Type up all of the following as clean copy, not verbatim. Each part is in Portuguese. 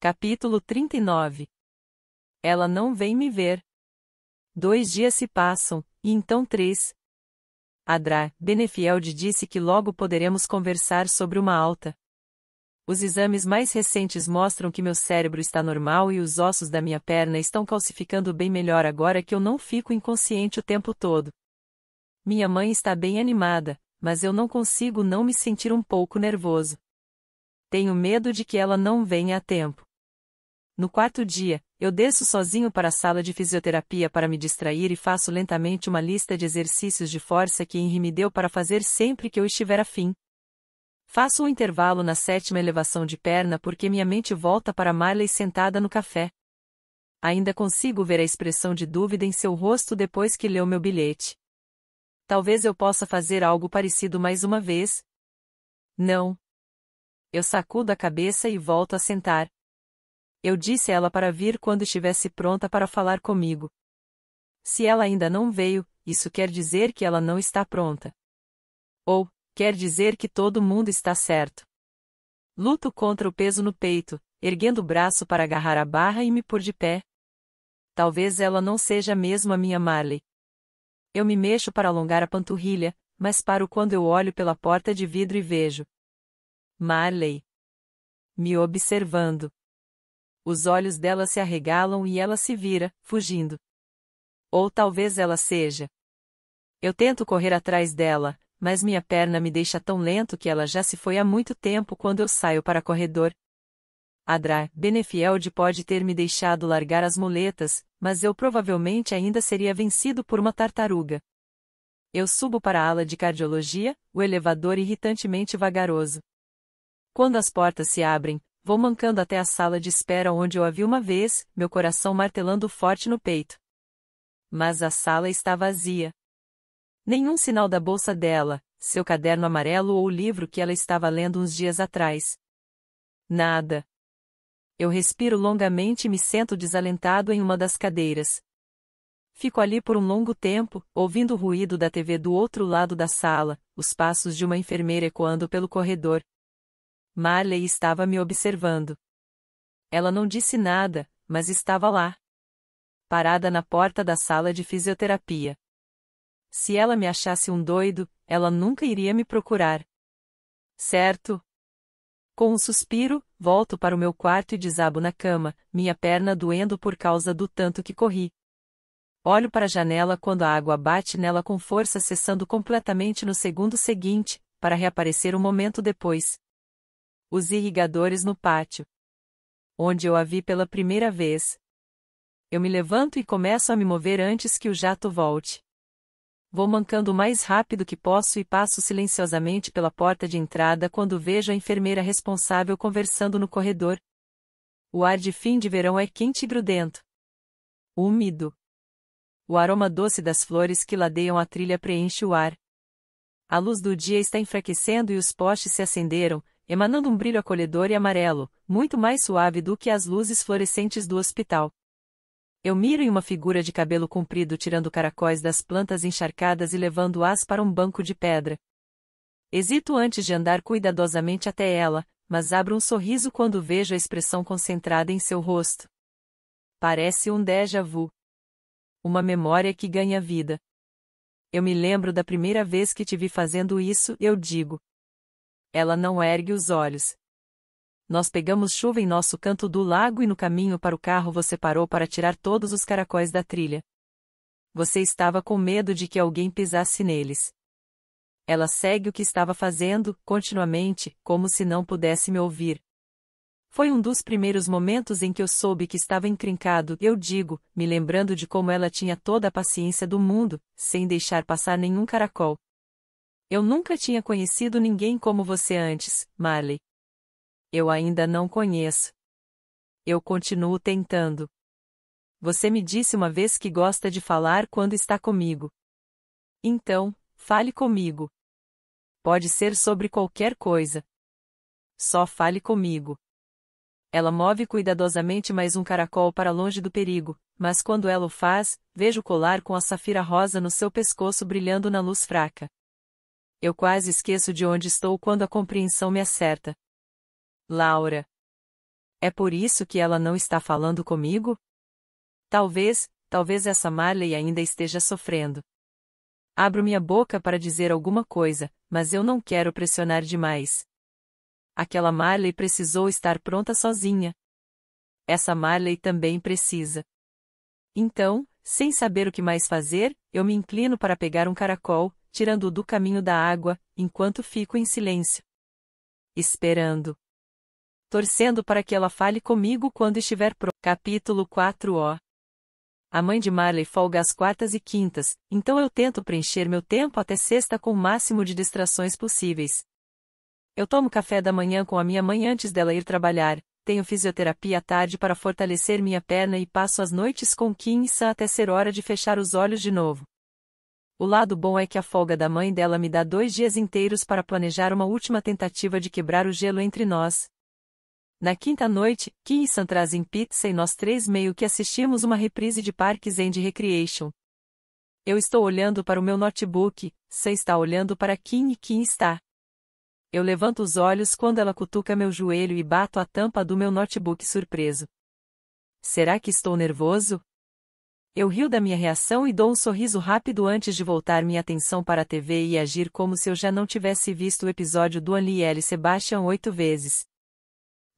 Capítulo 39. Ela não vem me ver. 2 dias se passam, e então 3. Adra Benefield disse que logo poderemos conversar sobre uma alta. Os exames mais recentes mostram que meu cérebro está normal e os ossos da minha perna estão calcificando bem melhor agora que eu não fico inconsciente o tempo todo. Minha mãe está bem animada, mas eu não consigo não me sentir um pouco nervoso. Tenho medo de que ela não venha a tempo. No 4º dia, eu desço sozinho para a sala de fisioterapia para me distrair e faço lentamente uma lista de exercícios de força que Henry me deu para fazer sempre que eu estiver afim. Faço um intervalo na 7ª elevação de perna porque minha mente volta para Marley sentada no café. Ainda consigo ver a expressão de dúvida em seu rosto depois que leu meu bilhete. Talvez eu possa fazer algo parecido mais uma vez. Não. Eu sacudo a cabeça e volto a sentar. Eu disse a ela para vir quando estivesse pronta para falar comigo. Se ela ainda não veio, isso quer dizer que ela não está pronta. Ou, quer dizer que todo mundo está certo. Luto contra o peso no peito, erguendo o braço para agarrar a barra e me pôr de pé. Talvez ela não seja mesmo a minha Marley. Eu me mexo para alongar a panturrilha, mas paro quando eu olho pela porta de vidro e vejo Marley me observando. Os olhos dela se arregalam e ela se vira, fugindo. Ou talvez ela seja. Eu tento correr atrás dela, mas minha perna me deixa tão lento que ela já se foi há muito tempo quando eu saio para corredor. Adra Benefield pode ter me deixado largar as muletas, mas eu provavelmente ainda seria vencido por uma tartaruga. Eu subo para a ala de cardiologia, o elevador irritantemente vagaroso. Quando as portas se abrem, vou mancando até a sala de espera onde eu a vi uma vez, meu coração martelando forte no peito. Mas a sala está vazia. Nenhum sinal da bolsa dela, seu caderno amarelo ou o livro que ela estava lendo uns dias atrás. Nada. Eu respiro longamente e me sento desalentado em uma das cadeiras. Fico ali por um longo tempo, ouvindo o ruído da TV do outro lado da sala, os passos de uma enfermeira ecoando pelo corredor. Marley estava me observando. Ela não disse nada, mas estava lá. Parada na porta da sala de fisioterapia. Se ela me achasse um doido, ela nunca iria me procurar. Certo? Com um suspiro, volto para o meu quarto e desabo na cama, minha perna doendo por causa do tanto que corri. Olho para a janela quando a água bate nela com força, cessando completamente no segundo seguinte, para reaparecer um momento depois. Os irrigadores no pátio. Onde eu a vi pela primeira vez. Eu me levanto e começo a me mover antes que o jato volte. Vou mancando o mais rápido que posso e passo silenciosamente pela porta de entrada quando vejo a enfermeira responsável conversando no corredor. O ar de fim de verão é quente e grudento. Úmido. O aroma doce das flores que ladeiam a trilha preenche o ar. A luz do dia está enfraquecendo e os postes se acenderam, emanando um brilho acolhedor e amarelo, muito mais suave do que as luzes fluorescentes do hospital. Eu miro em uma figura de cabelo comprido tirando caracóis das plantas encharcadas e levando-as para um banco de pedra. Hesito antes de andar cuidadosamente até ela, mas abro um sorriso quando vejo a expressão concentrada em seu rosto. Parece um déjà vu. Uma memória que ganha vida. Eu me lembro da primeira vez que te vi fazendo isso, eu digo. Ela não ergue os olhos. Nós pegamos chuva em nosso canto do lago e no caminho para o carro você parou para tirar todos os caracóis da trilha. Você estava com medo de que alguém pisasse neles. Ela segue o que estava fazendo, continuamente, como se não pudesse me ouvir. Foi um dos primeiros momentos em que eu soube que estava encrencado, eu digo, me lembrando de como ela tinha toda a paciência do mundo, sem deixar passar nenhum caracol. Eu nunca tinha conhecido ninguém como você antes, Marley. Eu ainda não conheço. Eu continuo tentando. Você me disse uma vez que gosta de falar quando está comigo. Então, fale comigo. Pode ser sobre qualquer coisa. Só fale comigo. Ela move cuidadosamente mais um caracol para longe do perigo, mas quando ela o faz, vejo o colar com a safira rosa no seu pescoço brilhando na luz fraca. Eu quase esqueço de onde estou quando a compreensão me acerta. Laura. É por isso que ela não está falando comigo? Talvez essa Marley ainda esteja sofrendo. Abro minha boca para dizer alguma coisa, mas eu não quero pressionar demais. Aquela Marley precisou estar pronta sozinha. Essa Marley também precisa. Então, sem saber o que mais fazer, eu me inclino para pegar um caracol, tirando-o do caminho da água, enquanto fico em silêncio. Esperando. Torcendo para que ela fale comigo quando estiver pronto. Capítulo 4. A mãe de Marley folga às quartas e quintas, então eu tento preencher meu tempo até sexta com o máximo de distrações possíveis. Eu tomo café da manhã com a minha mãe antes dela ir trabalhar, tenho fisioterapia à tarde para fortalecer minha perna e passo as noites com Kim e Sam até ser hora de fechar os olhos de novo. O lado bom é que a folga da mãe dela me dá 2 dias inteiros para planejar uma última tentativa de quebrar o gelo entre nós. Na quinta noite, Kim e Sam trazem pizza e nós 3 meio que assistimos uma reprise de Parks and Recreation. Eu estou olhando para o meu notebook, Sam está olhando para Kim e Kim está. Eu levanto os olhos quando ela cutuca meu joelho e bato a tampa do meu notebook surpreso. Será que estou nervoso? Eu rio da minha reação e dou um sorriso rápido antes de voltar minha atenção para a TV e agir como se eu já não tivesse visto o episódio do Annie L. Sebastian 8 vezes.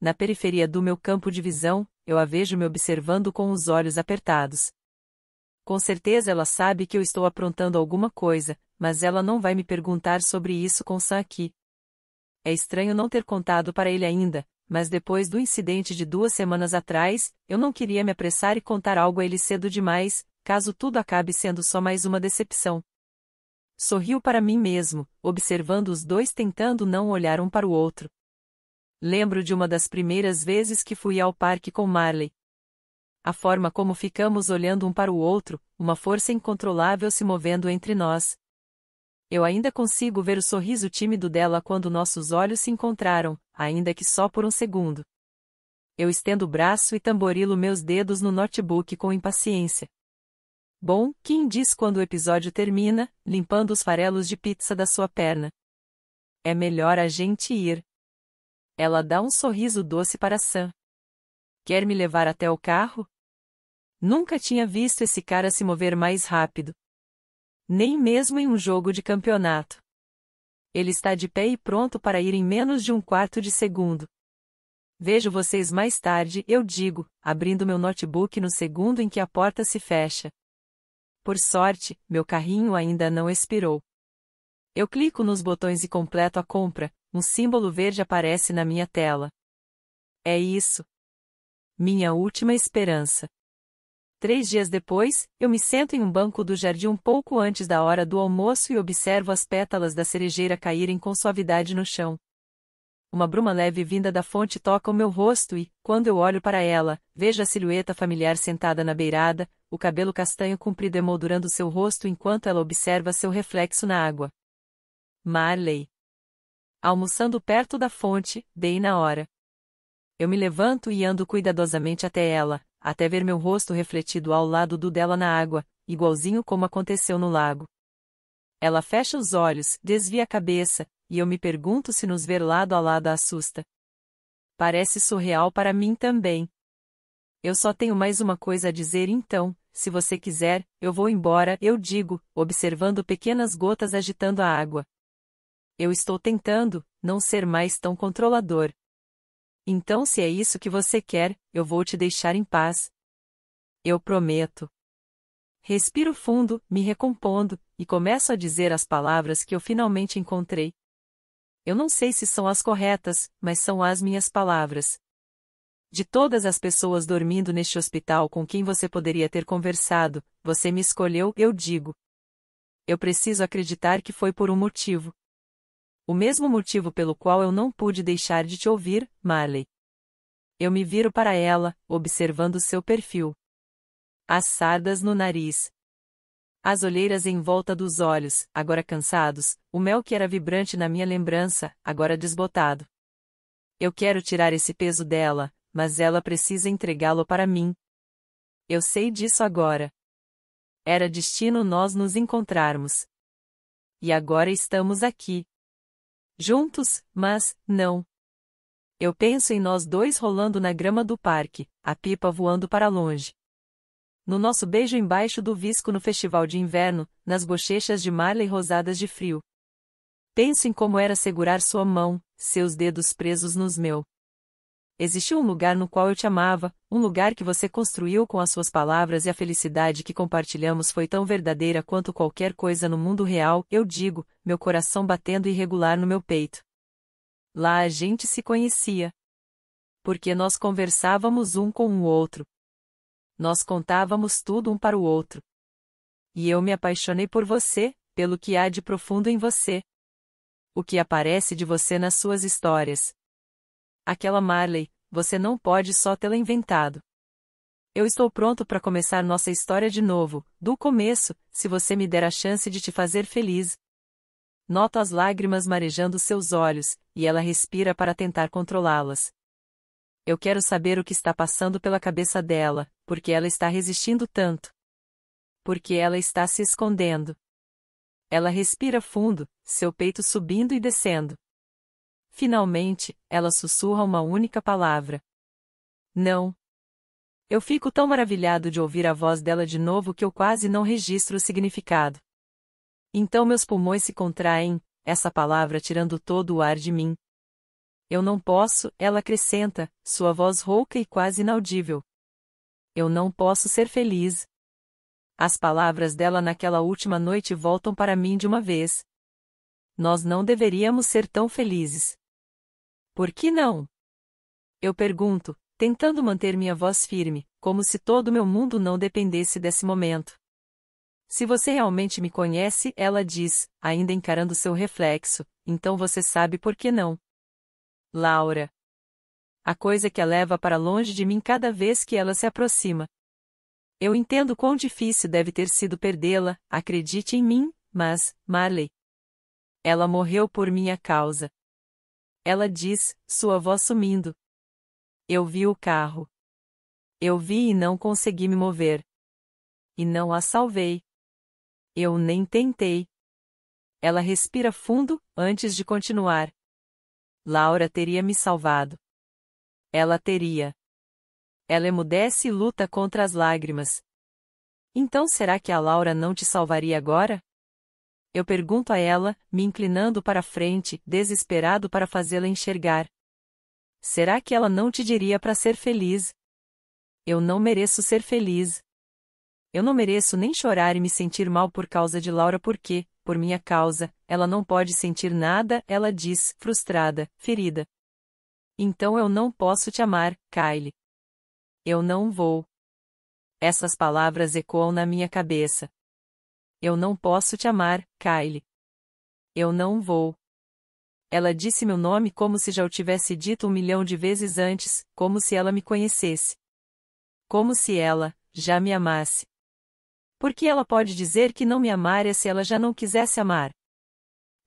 Na periferia do meu campo de visão, eu a vejo me observando com os olhos apertados. Com certeza ela sabe que eu estou aprontando alguma coisa, mas ela não vai me perguntar sobre isso com Sam aqui. É estranho não ter contado para ele ainda, mas depois do incidente de 2 semanas atrás, eu não queria me apressar e contar algo a ele cedo demais, caso tudo acabe sendo só mais uma decepção. Sorriu para mim mesmo, observando os dois tentando não olhar um para o outro. Lembro de uma das primeiras vezes que fui ao parque com Marley. A forma como ficamos olhando um para o outro, uma força incontrolável se movendo entre nós. Eu ainda consigo ver o sorriso tímido dela quando nossos olhos se encontraram, ainda que só por um segundo. Eu estendo o braço e tamborilo meus dedos no notebook com impaciência. Bom, Kim diz quando o episódio termina, limpando os farelos de pizza da sua perna. É melhor a gente ir. Ela dá um sorriso doce para Sam. Quer me levar até o carro? Nunca tinha visto esse cara se mover mais rápido. Nem mesmo em um jogo de campeonato. Ele está de pé e pronto para ir em menos de um quarto de segundo. Vejo vocês mais tarde, eu digo, abrindo meu notebook no segundo em que a porta se fecha. Por sorte, meu carrinho ainda não expirou. Eu clico nos botões e completo a compra, um símbolo verde aparece na minha tela. É isso. Minha última esperança. 3 dias depois, eu me sento em um banco do jardim um pouco antes da hora do almoço e observo as pétalas da cerejeira caírem com suavidade no chão. Uma bruma leve vinda da fonte toca o meu rosto e, quando eu olho para ela, vejo a silhueta familiar sentada na beirada, o cabelo castanho comprido emoldurando seu rosto enquanto ela observa seu reflexo na água. Marley. Almoçando perto da fonte, bem na hora. Eu me levanto e ando cuidadosamente até ela, até ver meu rosto refletido ao lado do dela na água, igualzinho como aconteceu no lago. Ela fecha os olhos, desvia a cabeça, e eu me pergunto se nos ver lado a lado a assusta. Parece surreal para mim também. Eu só tenho mais uma coisa a dizer então, se você quiser, eu vou embora, eu digo, observando pequenas gotas agitando a água. Eu estou tentando não ser mais tão controlador. Então, se é isso que você quer, eu vou te deixar em paz. Eu prometo. Respiro fundo, me recompondo, e começo a dizer as palavras que eu finalmente encontrei. Eu não sei se são as corretas, mas são as minhas palavras. De todas as pessoas dormindo neste hospital com quem você poderia ter conversado, você me escolheu, eu digo. Eu preciso acreditar que foi por um motivo. O mesmo motivo pelo qual eu não pude deixar de te ouvir, Marley. Eu me viro para ela, observando seu perfil. As sardas no nariz. As olheiras em volta dos olhos, agora cansados, o mel que era vibrante na minha lembrança, agora desbotado. Eu quero tirar esse peso dela, mas ela precisa entregá-lo para mim. Eu sei disso agora. Era destino nós nos encontrarmos. E agora estamos aqui. Juntos, mas, não. Eu penso em nós dois rolando na grama do parque, a pipa voando para longe. No nosso beijo embaixo do visco no festival de inverno, nas bochechas de Marley rosadas de frio. Penso em como era segurar sua mão, seus dedos presos nos meus. Existiu um lugar no qual eu te amava, um lugar que você construiu com as suas palavras e a felicidade que compartilhamos foi tão verdadeira quanto qualquer coisa no mundo real, eu digo, meu coração batendo irregular no meu peito. Lá a gente se conhecia. Porque nós conversávamos um com o outro. Nós contávamos tudo um para o outro. E eu me apaixonei por você, pelo que há de profundo em você. O que aparece de você nas suas histórias. Aquela Marley, você não pode só tê-la inventado. Eu estou pronto para começar nossa história de novo, do começo, se você me der a chance de te fazer feliz. Noto as lágrimas marejando seus olhos, e ela respira para tentar controlá-las. Eu quero saber o que está passando pela cabeça dela, porque ela está resistindo tanto. Porque ela está se escondendo. Ela respira fundo, seu peito subindo e descendo. Finalmente, ela sussurra uma única palavra. Não. Eu fico tão maravilhado de ouvir a voz dela de novo que eu quase não registro o significado. Então meus pulmões se contraem, essa palavra tirando todo o ar de mim. Eu não posso, ela acrescenta, sua voz rouca e quase inaudível. Eu não posso ser feliz. As palavras dela naquela última noite voltam para mim de uma vez. Nós não deveríamos ser tão felizes. Por que não? Eu pergunto, tentando manter minha voz firme, como se todo meu mundo não dependesse desse momento. Se você realmente me conhece, ela diz, ainda encarando seu reflexo, então você sabe por que não. Laura. A coisa que a leva para longe de mim cada vez que ela se aproxima. Eu entendo quão difícil deve ter sido perdê-la, acredite em mim, mas, Marley. Ela morreu por minha causa. Ela diz, sua voz sumindo. Eu vi o carro. Eu vi e não consegui me mover. E não a salvei. Eu nem tentei. Ela respira fundo, antes de continuar. Laura teria me salvado. Ela teria. Ela emudece e luta contra as lágrimas. Então será que a Laura não te salvaria agora? Eu pergunto a ela, me inclinando para a frente, desesperado para fazê-la enxergar. Será que ela não te diria para ser feliz? Eu não mereço ser feliz. Eu não mereço nem chorar e me sentir mal por causa de Laura porque, por minha causa, ela não pode sentir nada, ela diz, frustrada, ferida. Então eu não posso te amar, Kylie. Eu não vou. Essas palavras ecoam na minha cabeça. Eu não posso te amar, Kylie. Eu não vou. Ela disse meu nome como se já o tivesse dito 1.000.000 de vezes antes, como se ela me conhecesse. Como se ela, já me amasse. Por que ela pode dizer que não me amaria se ela já não quisesse amar?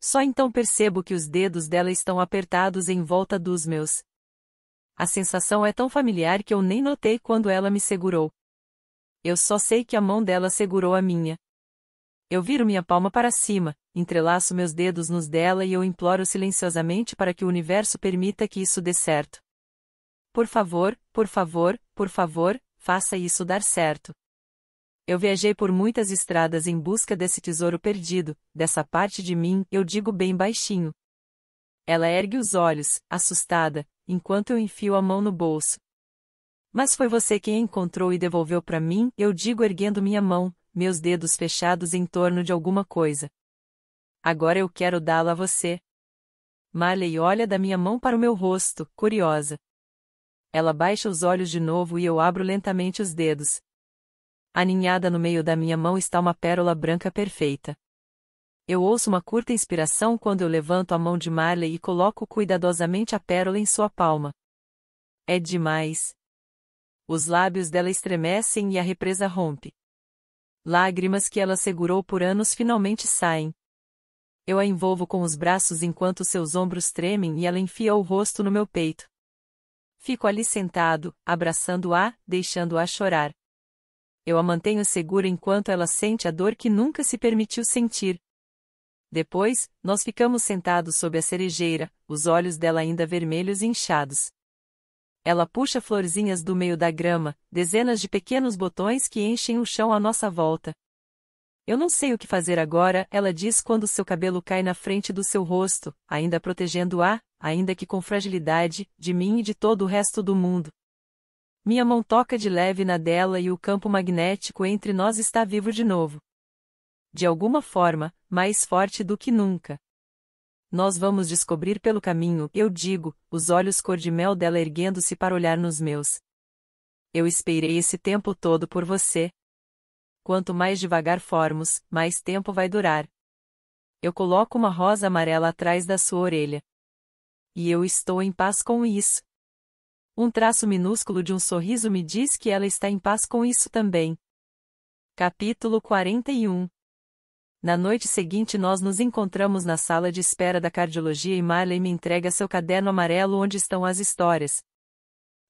Só então percebo que os dedos dela estão apertados em volta dos meus. A sensação é tão familiar que eu nem notei quando ela me segurou. Eu só sei que a mão dela segurou a minha. Eu viro minha palma para cima, entrelaço meus dedos nos dela e eu imploro silenciosamente para que o universo permita que isso dê certo. Por favor, por favor, por favor, faça isso dar certo. Eu viajei por muitas estradas em busca desse tesouro perdido, dessa parte de mim, eu digo bem baixinho. Ela ergue os olhos, assustada, enquanto eu enfio a mão no bolso. Mas foi você quem a encontrou e devolveu para mim, eu digo erguendo minha mão, meus dedos fechados em torno de alguma coisa. Agora eu quero dá-la a você. Marley olha da minha mão para o meu rosto, curiosa. Ela baixa os olhos de novo e eu abro lentamente os dedos. Aninhada no meio da minha mão está uma pérola branca perfeita. Eu ouço uma curta inspiração quando eu levanto a mão de Marley e coloco cuidadosamente a pérola em sua palma. É demais. Os lábios dela estremecem e a represa rompe. Lágrimas que ela segurou por anos finalmente saem. Eu a envolvo com os braços enquanto seus ombros tremem e ela enfia o rosto no meu peito. Fico ali sentado, abraçando-a, deixando-a chorar. Eu a mantenho segura enquanto ela sente a dor que nunca se permitiu sentir. Depois, nós ficamos sentados sob a cerejeira, os olhos dela ainda vermelhos e inchados. Ela puxa florzinhas do meio da grama, dezenas de pequenos botões que enchem o chão à nossa volta. Eu não sei o que fazer agora, ela diz quando seu cabelo cai na frente do seu rosto, ainda protegendo-a, ainda que com fragilidade, de mim e de todo o resto do mundo. Minha mão toca de leve na dela e o campo magnético entre nós está vivo de novo. De alguma forma, mais forte do que nunca. Nós vamos descobrir pelo caminho, eu digo, os olhos cor-de-mel dela erguendo-se para olhar nos meus. Eu esperei esse tempo todo por você. Quanto mais devagar formos, mais tempo vai durar. Eu coloco uma rosa amarela atrás da sua orelha. E eu estou em paz com isso. Um traço minúsculo de um sorriso me diz que ela está em paz com isso também. Capítulo 41. Na noite seguinte nós nos encontramos na sala de espera da cardiologia e Marley me entrega seu caderno amarelo onde estão as histórias.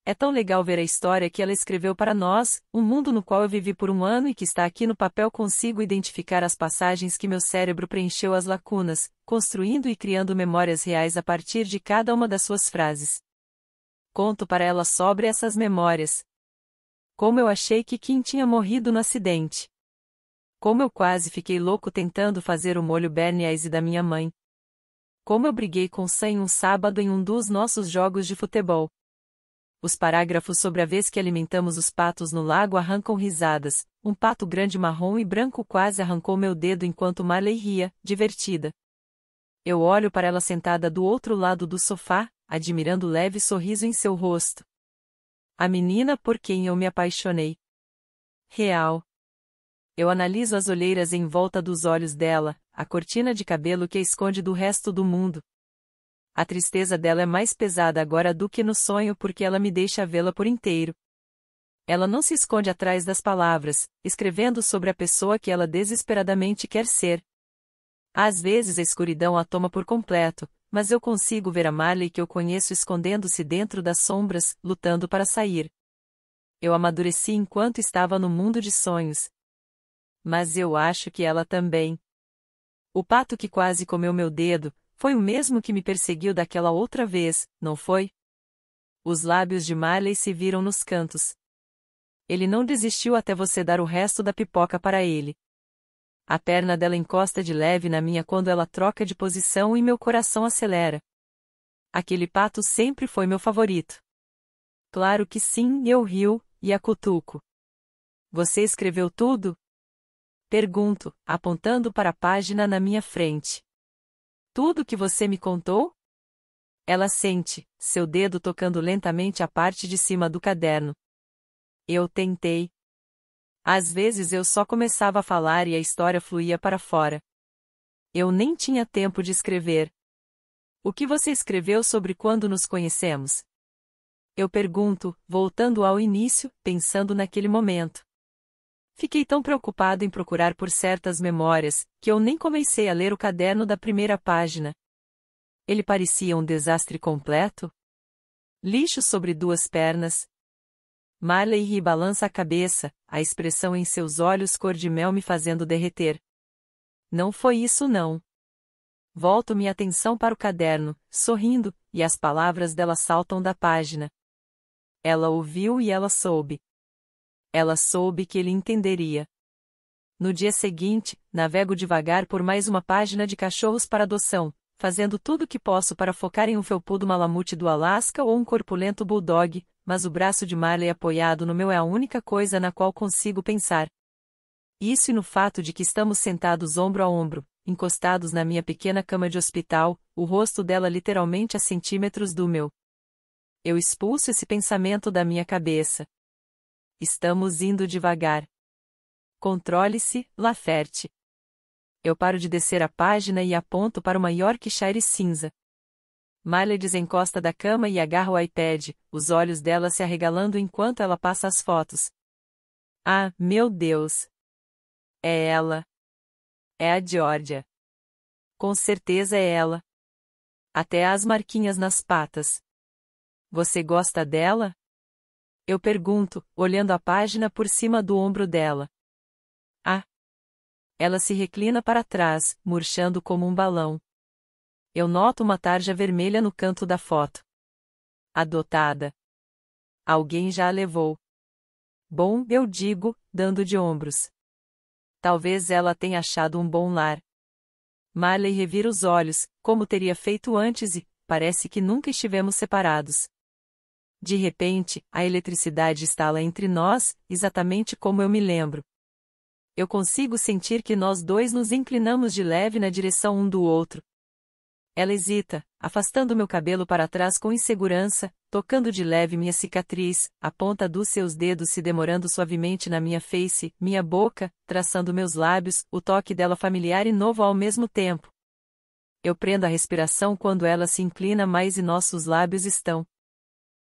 É tão legal ver a história que ela escreveu para nós, um mundo no qual eu vivi por um ano e que está aqui no papel. Consigo identificar as passagens que meu cérebro preencheu as lacunas, construindo e criando memórias reais a partir de cada uma das suas frases. Conto para ela sobre essas memórias. Como eu achei que Kim tinha morrido no acidente. Como eu quase fiquei louco tentando fazer o molho béarnaise da minha mãe. Como eu briguei com Sam um sábado em um dos nossos jogos de futebol. Os parágrafos sobre a vez que alimentamos os patos no lago arrancam risadas. Um pato grande marrom e branco quase arrancou meu dedo enquanto Marley ria, divertida. Eu olho para ela sentada do outro lado do sofá, admirando o leve sorriso em seu rosto. A menina por quem eu me apaixonei. Real. Eu analiso as olheiras em volta dos olhos dela, a cortina de cabelo que a esconde do resto do mundo. A tristeza dela é mais pesada agora do que no sonho porque ela me deixa vê-la por inteiro. Ela não se esconde atrás das palavras, escrevendo sobre a pessoa que ela desesperadamente quer ser. Às vezes a escuridão a toma por completo, mas eu consigo ver a Marley que eu conheço escondendo-se dentro das sombras, lutando para sair. Eu amadureci enquanto estava no mundo de sonhos. Mas eu acho que ela também. O pato que quase comeu meu dedo, foi o mesmo que me perseguiu daquela outra vez, não foi? Os lábios de Marley se viram nos cantos. Ele não desistiu até você dar o resto da pipoca para ele. A perna dela encosta de leve na minha quando ela troca de posição e meu coração acelera. Aquele pato sempre foi meu favorito. Claro que sim, eu rio, e a cutuco. Você escreveu tudo? Pergunto, apontando para a página na minha frente. Tudo que você me contou? Ela sente, seu dedo tocando lentamente a parte de cima do caderno. Eu tentei. Às vezes eu só começava a falar e a história fluía para fora. Eu nem tinha tempo de escrever. O que você escreveu sobre quando nos conhecemos? Eu pergunto, voltando ao início, pensando naquele momento. Fiquei tão preocupado em procurar por certas memórias, que eu nem comecei a ler o caderno da primeira página. Ele parecia um desastre completo? Lixo sobre duas pernas. Marley ri e balança a cabeça, a expressão em seus olhos cor-de-mel me fazendo derreter. Não foi isso não. Volto minha atenção para o caderno, sorrindo, e as palavras dela saltam da página. Ela ouviu e ela soube. Ela soube que ele entenderia. No dia seguinte, navego devagar por mais uma página de cachorros para adoção, fazendo tudo o que posso para focar em um felpudo malamute do Alasca ou um corpulento bulldog, mas o braço de Marley apoiado no meu é a única coisa na qual consigo pensar. Isso e no fato de que estamos sentados ombro a ombro, encostados na minha pequena cama de hospital, o rosto dela literalmente a centímetros do meu. Eu expulso esse pensamento da minha cabeça. Estamos indo devagar. Controle-se, Laferte. Eu paro de descer a página e aponto para uma Yorkshire cinza. Marley desencosta da cama e agarra o iPad, os olhos dela se arregalando enquanto ela passa as fotos. Ah, meu Deus! É ela. É a Georgia. Com certeza é ela. Até as marquinhas nas patas. Você gosta dela? Eu pergunto, olhando a página por cima do ombro dela. Ah! Ela se reclina para trás, murchando como um balão. Eu noto uma tarja vermelha no canto da foto. Adotada. Alguém já a levou. Bom, eu digo, dando de ombros. Talvez ela tenha achado um bom lar. Marley revira os olhos, como teria feito antes e, parece que nunca estivemos separados. De repente, a eletricidade estala entre nós, exatamente como eu me lembro. Eu consigo sentir que nós dois nos inclinamos de leve na direção um do outro. Ela hesita, afastando meu cabelo para trás com insegurança, tocando de leve minha cicatriz, a ponta dos seus dedos se demorando suavemente na minha face, minha boca, traçando meus lábios, o toque dela familiar e novo ao mesmo tempo. Eu prendo a respiração quando ela se inclina mais e nossos lábios estão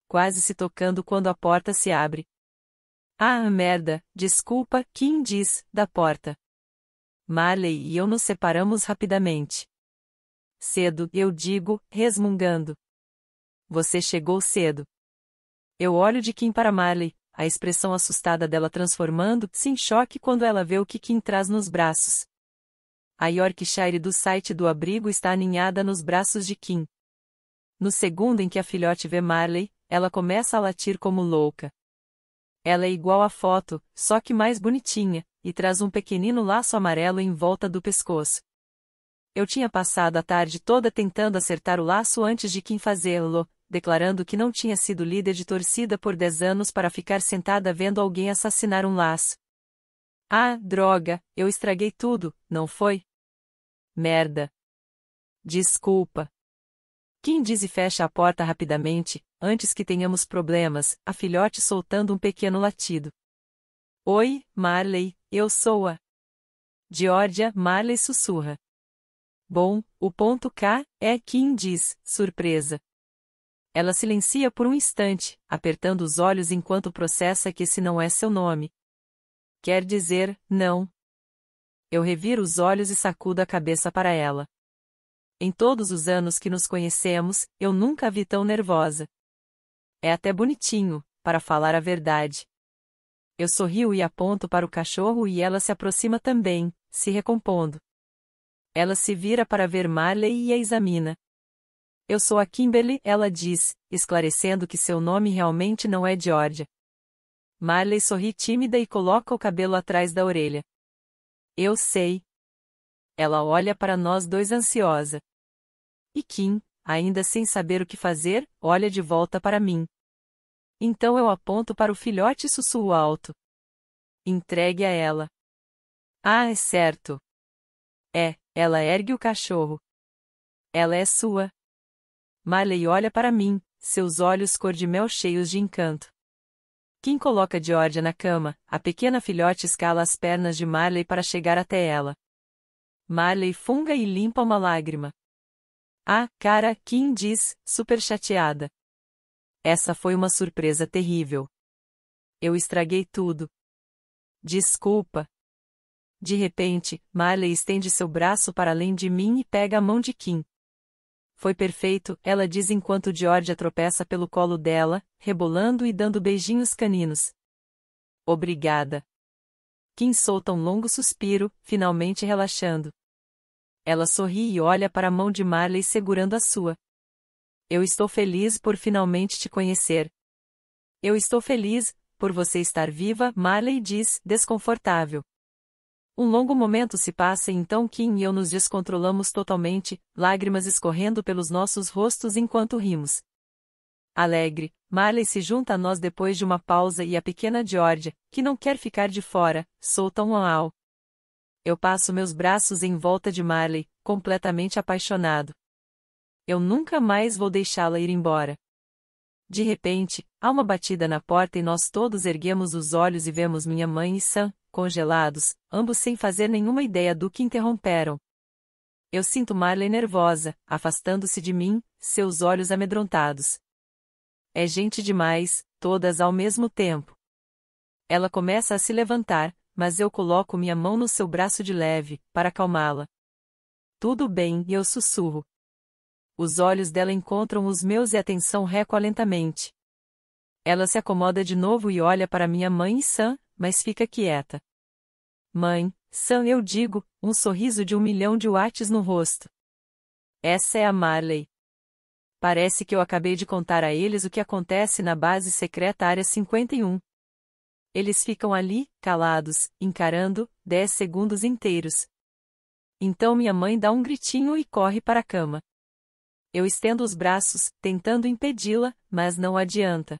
quase se tocando quando a porta se abre. Ah, merda, desculpa, Kim diz, da porta. Marley e eu nos separamos rapidamente. Cedo, eu digo, resmungando. Você chegou cedo. Eu olho de Kim para Marley, a expressão assustada dela transformando-se em choque quando ela vê o que Kim traz nos braços. A Yorkshire do site do abrigo está aninhada nos braços de Kim. No segundo em que a filhote vê Marley, ela começa a latir como louca. Ela é igual à foto, só que mais bonitinha, e traz um pequenino laço amarelo em volta do pescoço. Eu tinha passado a tarde toda tentando acertar o laço antes de Kim fazê-lo, declarando que não tinha sido líder de torcida por 10 anos para ficar sentada vendo alguém assassinar um laço. Ah, droga, eu estraguei tudo, não foi? Merda. Desculpa. Kim diz e fecha a porta rapidamente, antes que tenhamos problemas, a filhote soltando um pequeno latido. Oi, Marley, eu sou a Georgia, Marley sussurra. Bom, o ponto K é Kim diz, surpresa. Ela silencia por um instante, apertando os olhos enquanto processa que esse não é seu nome. Quer dizer, não. Eu reviro os olhos e sacudo a cabeça para ela. Em todos os anos que nos conhecemos, eu nunca a vi tão nervosa. É até bonitinho, para falar a verdade. Eu sorrio e aponto para o cachorro e ela se aproxima também, se recompondo. Ela se vira para ver Marley e a examina. Eu sou a Kimberly, ela diz, esclarecendo que seu nome realmente não é Georgia. Marley sorri tímida e coloca o cabelo atrás da orelha. Eu sei. Ela olha para nós dois ansiosa. E Kim, ainda sem saber o que fazer, olha de volta para mim. Então eu aponto para o filhote e sussurro alto. Entregue a ela. Ah, é certo. Ela ergue o cachorro. Ela é sua. Marley olha para mim, seus olhos cor de mel cheios de encanto. Kim coloca Georgia na cama, a pequena filhote escala as pernas de Marley para chegar até ela. Marley funga e limpa uma lágrima. Ah, cara, Kim diz, super chateada. Essa foi uma surpresa terrível. Eu estraguei tudo. Desculpa. De repente, Marley estende seu braço para além de mim e pega a mão de Kim. Foi perfeito, ela diz enquanto Georgia tropeça pelo colo dela, rebolando e dando beijinhos caninos. Obrigada. Kim solta um longo suspiro, finalmente relaxando. Ela sorri e olha para a mão de Marley segurando a sua. Eu estou feliz por finalmente te conhecer. Eu estou feliz, por você estar viva, Marley diz, desconfortável. Um longo momento se passa e então Kim e eu nos descontrolamos totalmente, lágrimas escorrendo pelos nossos rostos enquanto rimos. Alegre, Marley se junta a nós depois de uma pausa e a pequena Georgia, que não quer ficar de fora, solta um uau. Eu passo meus braços em volta de Marley, completamente apaixonado. Eu nunca mais vou deixá-la ir embora. De repente, há uma batida na porta e nós todos erguemos os olhos e vemos minha mãe e Sam, congelados, ambos sem fazer nenhuma ideia do que interromperam. Eu sinto Marley nervosa, afastando-se de mim, seus olhos amedrontados. É gente demais, todas ao mesmo tempo. Ela começa a se levantar, mas eu coloco minha mão no seu braço de leve, para acalmá-la. Tudo bem, eu sussurro. Os olhos dela encontram os meus e a tensão recua lentamente. Ela se acomoda de novo e olha para minha mãe e Sam, mas fica quieta. Mãe, Sam, eu digo, um sorriso de 1 milhão de watts no rosto. Essa é a Marley. Parece que eu acabei de contar a eles o que acontece na base secreta Área 51. Eles ficam ali, calados, encarando, 10 segundos inteiros. Então minha mãe dá um gritinho e corre para a cama. Eu estendo os braços, tentando impedi-la, mas não adianta.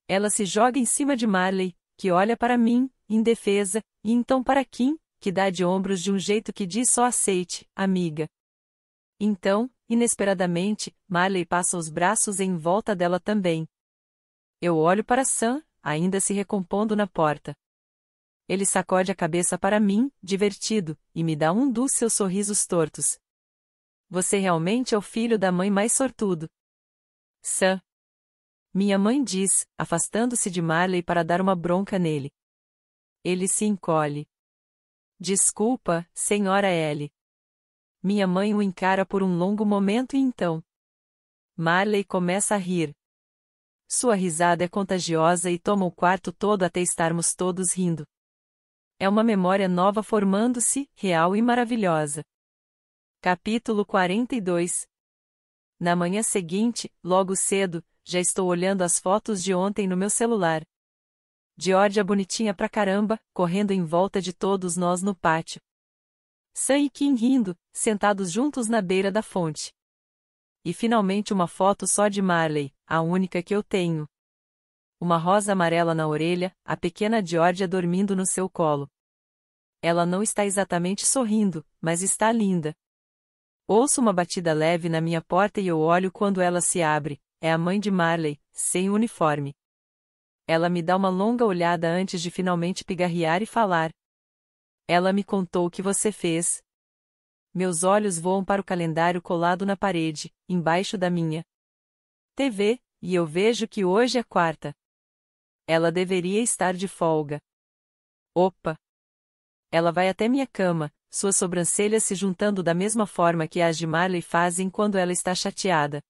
Ela se joga em cima de Marley, que olha para mim, indefesa, e então para Kim, que dá de ombros de um jeito que diz só aceite, amiga. Então, inesperadamente, Marley passa os braços em volta dela também. Eu olho para Sam, ainda se recompondo na porta. Ele sacode a cabeça para mim, divertido, e me dá um dos seus sorrisos tortos. Você realmente é o filho da mãe mais sortudo. Sam. Minha mãe diz, afastando-se de Marley para dar uma bronca nele. Ele se encolhe. Desculpa, senhora Ellie. Minha mãe o encara por um longo momento e então. Marley começa a rir. Sua risada é contagiosa e toma o quarto todo até estarmos todos rindo. É uma memória nova formando-se, real e maravilhosa. Capítulo 42. Na manhã seguinte, logo cedo, já estou olhando as fotos de ontem no meu celular. Georgia bonitinha pra caramba, correndo em volta de todos nós no pátio. Sam e Kim rindo, sentados juntos na beira da fonte. E finalmente uma foto só de Marley, a única que eu tenho. Uma rosa amarela na orelha, a pequena Georgia dormindo no seu colo. Ela não está exatamente sorrindo, mas está linda. Ouço uma batida leve na minha porta e eu olho quando ela se abre. É a mãe de Marley, sem uniforme. Ela me dá uma longa olhada antes de finalmente pigarrear e falar. Ela me contou o que você fez. Meus olhos voam para o calendário colado na parede, embaixo da minha TV, e eu vejo que hoje é quarta. Ela deveria estar de folga. Opa! Ela vai até minha cama, suas sobrancelhas se juntando da mesma forma que as de Marley fazem quando ela está chateada.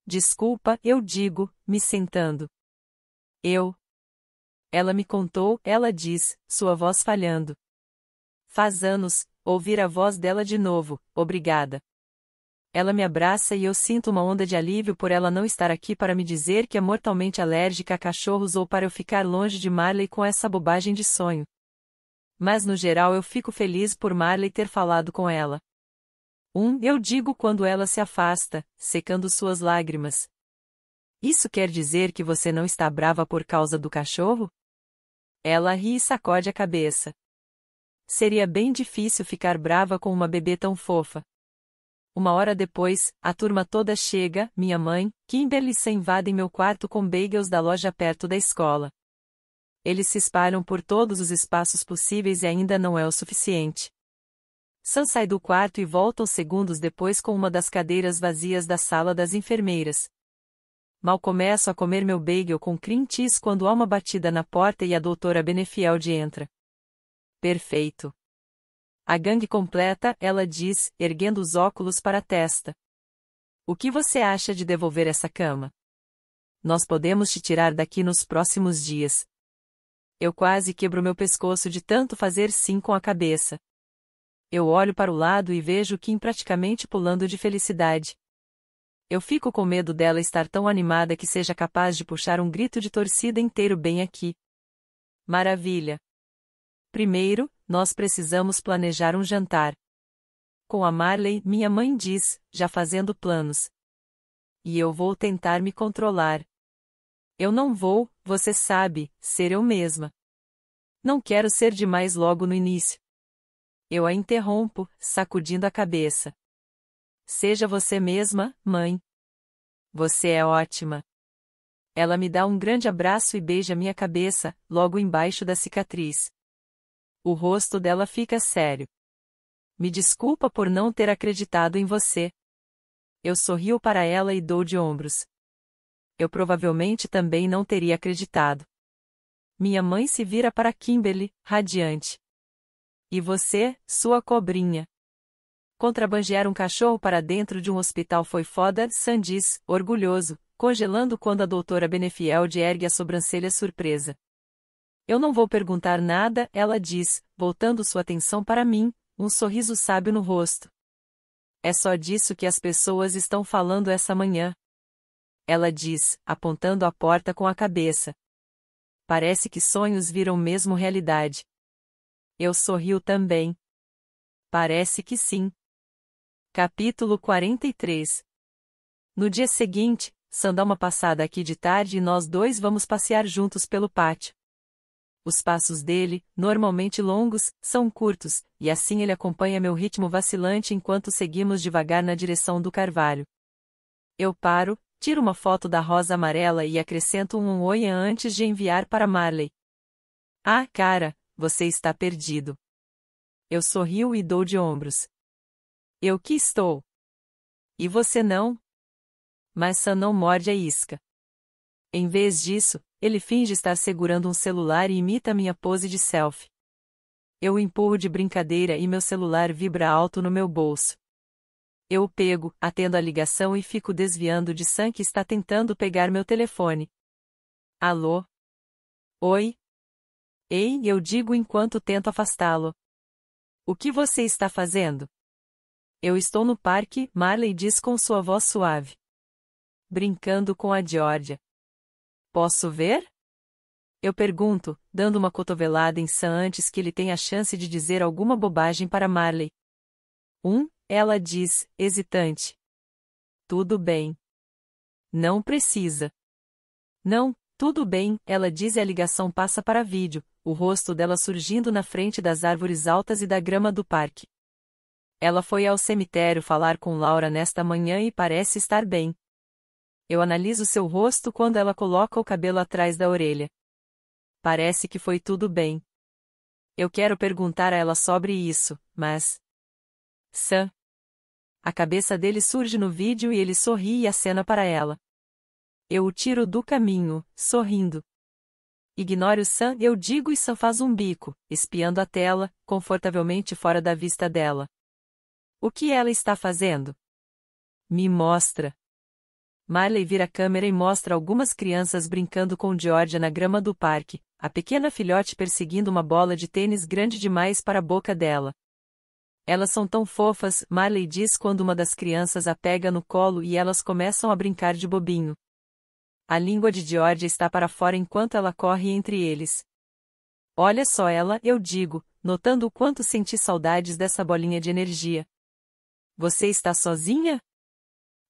Desculpa, eu digo, me sentando. Ela me contou, ela diz, sua voz falhando. Faz anos, ouvir a voz dela de novo, obrigada. Ela me abraça e eu sinto uma onda de alívio por ela não estar aqui para me dizer que é mortalmente alérgica a cachorros ou para eu ficar longe de Marley com essa bobagem de sonho. Mas no geral eu fico feliz por Marley ter falado com ela. Eu digo quando ela se afasta, secando suas lágrimas. Isso quer dizer que você não está brava por causa do cachorro? Ela ri e sacode a cabeça. Seria bem difícil ficar brava com uma bebê tão fofa. Uma hora depois, a turma toda chega, minha mãe, Kimberly e Sam invadem meu quarto com bagels da loja perto da escola. Eles se espalham por todos os espaços possíveis e ainda não é o suficiente. Sam sai do quarto e volta segundos depois com uma das cadeiras vazias da sala das enfermeiras. Mal começo a comer meu bagel com cream cheese quando há uma batida na porta e a doutora Benefield entra. Perfeito. A gangue completa, ela diz, erguendo os óculos para a testa. O que você acha de devolver essa cama? Nós podemos te tirar daqui nos próximos dias. Eu quase quebro meu pescoço de tanto fazer sim com a cabeça. Eu olho para o lado e vejo Kim praticamente pulando de felicidade. Eu fico com medo dela estar tão animada que seja capaz de puxar um grito de torcida inteiro bem aqui. Maravilha! Primeiro, nós precisamos planejar um jantar. Com a Marley, minha mãe diz, já fazendo planos. E eu vou tentar me controlar. Eu não vou, você sabe, ser eu mesma. Não quero ser demais logo no início. Eu a interrompo, sacudindo a cabeça. Seja você mesma, mãe. Você é ótima. Ela me dá um grande abraço e beija minha cabeça, logo embaixo da cicatriz. O rosto dela fica sério. Me desculpa por não ter acreditado em você. Eu sorrio para ela e dou de ombros. Eu provavelmente também não teria acreditado. Minha mãe se vira para Kimberly, radiante. E você, sua cobrinha? Contrabandear um cachorro para dentro de um hospital foi foda, Sam diz, orgulhoso, congelando quando a doutora Benefield ergue a sobrancelha surpresa. Eu não vou perguntar nada, ela diz, voltando sua atenção para mim, um sorriso sábio no rosto. É só disso que as pessoas estão falando essa manhã. Ela diz, apontando a porta com a cabeça. Parece que sonhos viram mesmo realidade. Eu sorrio também. Parece que sim. Capítulo 43. No dia seguinte, Sam dá uma passada aqui de tarde e nós dois vamos passear juntos pelo pátio. Os passos dele, normalmente longos, são curtos, e assim ele acompanha meu ritmo vacilante enquanto seguimos devagar na direção do carvalho. Eu paro, tiro uma foto da rosa amarela e acrescento um oi antes de enviar para Marley. Ah, cara, você está perdido. Eu sorrio e dou de ombros. Eu que estou. E você não? Mas Sam não morde a isca. Em vez disso, ele finge estar segurando um celular e imita minha pose de selfie. Eu o empurro de brincadeira e meu celular vibra alto no meu bolso. Eu o pego, atendo a ligação e fico desviando de Sam que está tentando pegar meu telefone. Alô? Oi? Ei, eu digo enquanto tento afastá-lo. O que você está fazendo? Eu estou no parque, Marley diz com sua voz suave. Brincando com a Georgia. Posso ver? Eu pergunto, dando uma cotovelada em Sam antes que ele tenha a chance de dizer alguma bobagem para Marley. Ela diz, hesitante. Tudo bem. Não precisa. Não, tudo bem, ela diz e a ligação passa para vídeo, o rosto dela surgindo na frente das árvores altas e da grama do parque. Ela foi ao cemitério falar com Laura nesta manhã e parece estar bem. Eu analiso seu rosto quando ela coloca o cabelo atrás da orelha. Parece que foi tudo bem. Eu quero perguntar a ela sobre isso, mas... Sam. A cabeça dele surge no vídeo e ele sorri e acena para ela. Eu o tiro do caminho, sorrindo. Ignore o Sam, eu digo e Sam faz um bico, espiando a tela, confortavelmente fora da vista dela. O que ela está fazendo? Me mostra. Marley vira a câmera e mostra algumas crianças brincando com Georgia na grama do parque, a pequena filhote perseguindo uma bola de tênis grande demais para a boca dela. Elas são tão fofas, Marley diz quando uma das crianças a pega no colo e elas começam a brincar de bobinho. A língua de Georgia está para fora enquanto ela corre entre eles. Olha só ela, eu digo, notando o quanto senti saudades dessa bolinha de energia. Você está sozinha?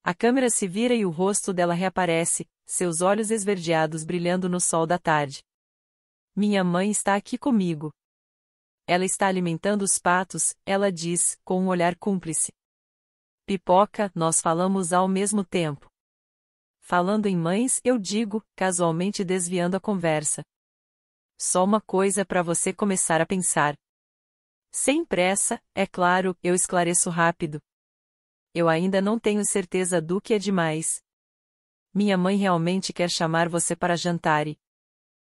A câmera se vira e o rosto dela reaparece, seus olhos esverdeados brilhando no sol da tarde. Minha mãe está aqui comigo. Ela está alimentando os patos, ela diz, com um olhar cúmplice. Pipoca, nós falamos ao mesmo tempo. Falando em mães, eu digo, casualmente desviando a conversa. Só uma coisa para você começar a pensar. Sem pressa, é claro, eu esclareço rápido. Eu ainda não tenho certeza do que é demais. Minha mãe realmente quer chamar você para jantar e...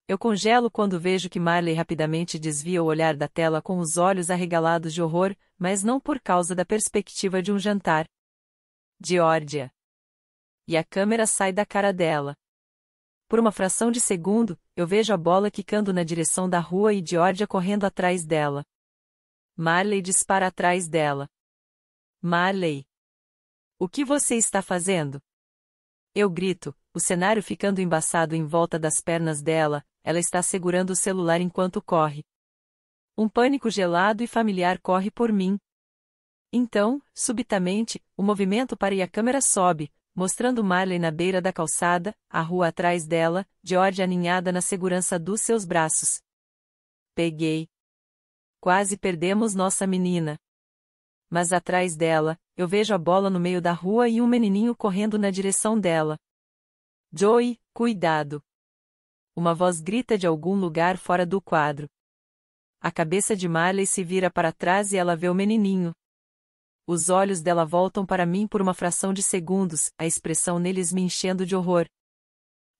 Eu congelo quando vejo que Marley rapidamente desvia o olhar da tela com os olhos arregalados de horror, mas não por causa da perspectiva de um jantar. Georgia. E a câmera sai da cara dela. Por uma fração de segundo, eu vejo a bola quicando na direção da rua e Georgia correndo atrás dela. Marley dispara atrás dela. Marley. O que você está fazendo? Eu grito, o cenário ficando embaçado em volta das pernas dela, ela está segurando o celular enquanto corre. Um pânico gelado e familiar corre por mim. Então, subitamente, o movimento para e a câmera sobe, mostrando Marley na beira da calçada, a rua atrás dela, Georgia aninhada na segurança dos seus braços. Peguei. Quase perdemos nossa menina. Mas atrás dela, eu vejo a bola no meio da rua e um menininho correndo na direção dela. Joey, cuidado! Uma voz grita de algum lugar fora do quadro. A cabeça de Marley se vira para trás e ela vê o menininho. Os olhos dela voltam para mim por uma fração de segundos, a expressão neles me enchendo de horror.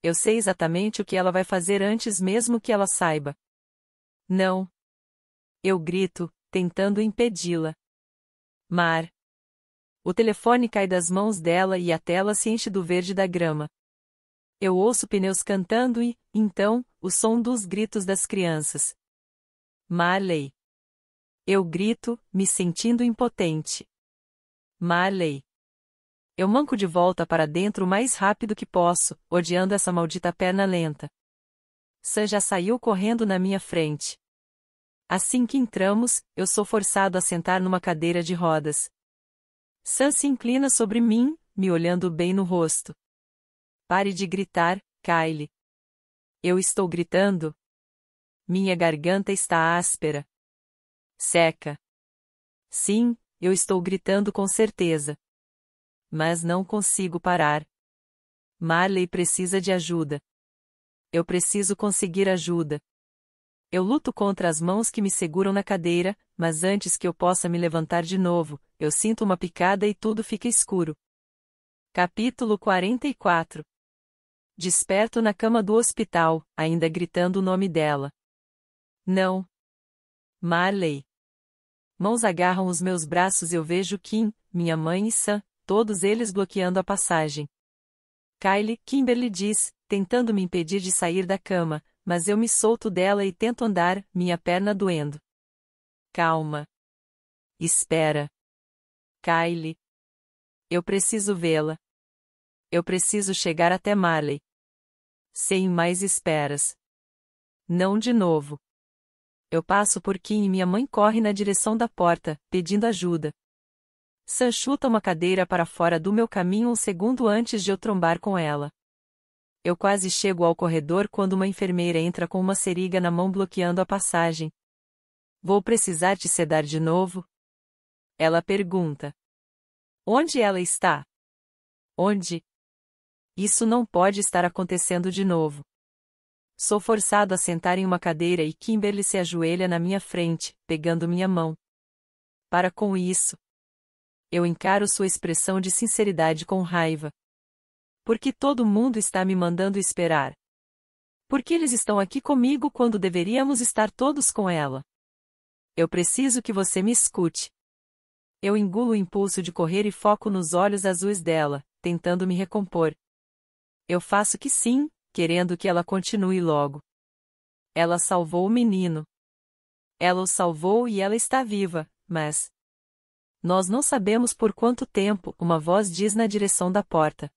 Eu sei exatamente o que ela vai fazer antes mesmo que ela saiba. Não! Eu grito, tentando impedi-la. Mar. O telefone cai das mãos dela e a tela se enche do verde da grama. Eu ouço pneus cantando e, então, o som dos gritos das crianças. Marley. Eu grito, me sentindo impotente. Marley. Eu manco de volta para dentro o mais rápido que posso, odiando essa maldita perna lenta. Sam já saiu correndo na minha frente. Assim que entramos, eu sou forçado a sentar numa cadeira de rodas. Sam se inclina sobre mim, me olhando bem no rosto. Pare de gritar, Kylie. Eu estou gritando? Minha garganta está áspera. Seca. Sim, eu estou gritando com certeza. Mas não consigo parar. Marley precisa de ajuda. Eu preciso conseguir ajuda. Eu luto contra as mãos que me seguram na cadeira, mas antes que eu possa me levantar de novo, eu sinto uma picada e tudo fica escuro. Capítulo 44. Desperto na cama do hospital, ainda gritando o nome dela. Não. Marley. Mãos agarram os meus braços e eu vejo Kim, minha mãe e Sam, todos eles bloqueando a passagem. Kylie, Kimberly diz, tentando me impedir de sair da cama, mas eu me solto dela e tento andar, minha perna doendo. Calma. Espera. Kylie. Eu preciso vê-la. Eu preciso chegar até Marley. Sem mais esperas. Não de novo. Eu passo por Kim e minha mãe corre na direção da porta, pedindo ajuda. Sam chuta uma cadeira para fora do meu caminho um segundo antes de eu trombar com ela. Eu quase chego ao corredor quando uma enfermeira entra com uma seringa na mão bloqueando a passagem. Vou precisar te sedar de novo? Ela pergunta. Onde ela está? Onde? Isso não pode estar acontecendo de novo. Sou forçado a sentar em uma cadeira e Kimberly se ajoelha na minha frente, pegando minha mão. Para com isso. Eu encaro sua expressão de sinceridade com raiva. Por que todo mundo está me mandando esperar? Por que eles estão aqui comigo quando deveríamos estar todos com ela? Eu preciso que você me escute. Eu engulo o impulso de correr e foco nos olhos azuis dela, tentando me recompor. Eu faço que sim, querendo que ela continue logo. Ela salvou o menino. Ela o salvou e ela está viva, mas... Nós não sabemos por quanto tempo, uma voz diz na direção da porta.